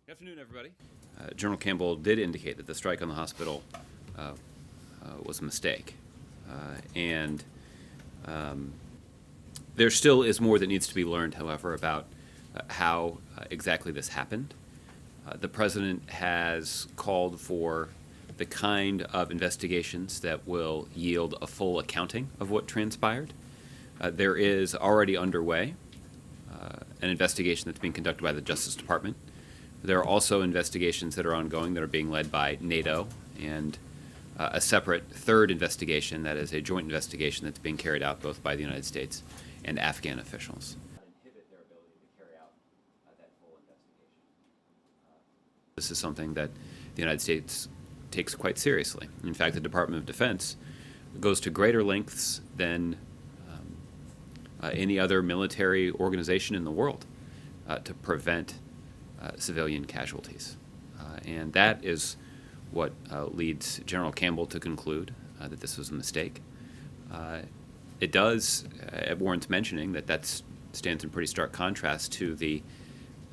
Good afternoon, everybody. General Campbell did indicate that the strike on the hospital was a mistake. And there still is more that needs to be learned, however, about how exactly this happened. The President has called for the kind of investigations that will yield a full accounting of what transpired. There is already underway an investigation that's being conducted by the Justice Department. There are also investigations that are ongoing that are being led by NATO and a separate third investigation that is a joint investigation that's being carried out both by the United States and Afghan officials. This is something that the United States takes quite seriously. In fact, the Department of Defense goes to greater lengths than any other military organization in the world to prevent civilian casualties. And that is what leads General Campbell to conclude that this was a mistake. It does, it warrants mentioning that stands in pretty stark contrast to the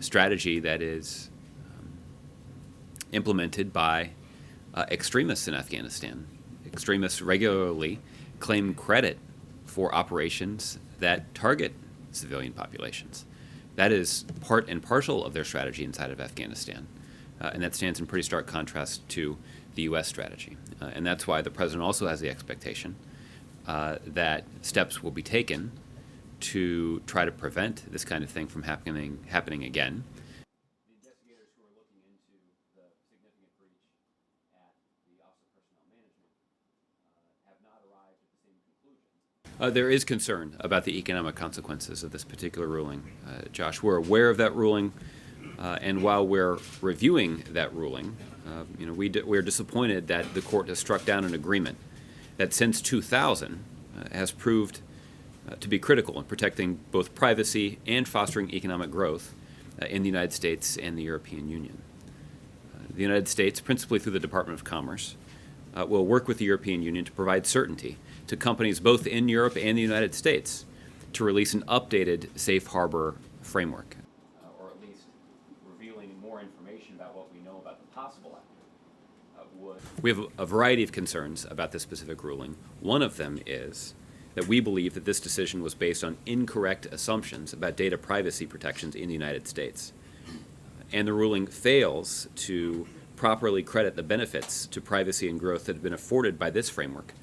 strategy that is implemented by extremists in Afghanistan. Extremists regularly claim credit for operations that target civilian populations. That is part and parcel of their strategy inside of Afghanistan. And that stands in pretty stark contrast to the U.S. strategy. And that's why the President also has the expectation that steps will be taken to try to prevent this kind of thing from happening again. The investigators who are looking into the significant breach at the Office of Personnel Management have not arrived at the same conclusions. There is concern about the economic consequences of this particular ruling. Josh, we're aware of that ruling, and while we're reviewing that ruling, we're disappointed that the court has struck down an agreement that since 2000 has proved to be critical in protecting both privacy and fostering economic growth in the United States and the European Union. The United States, principally through the Department of Commerce, will work with the European Union to provide certainty to companies both in Europe and the United States to release an updated safe harbor framework. Or at least revealing more information about what we know about the possible outcome. We have a variety of concerns about this specific ruling. One of them is that we believe that this decision was based on incorrect assumptions about data privacy protections in the United States. And the ruling fails to properly credit the benefits to privacy and growth that have been afforded by this framework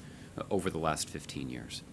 over the last 15 years.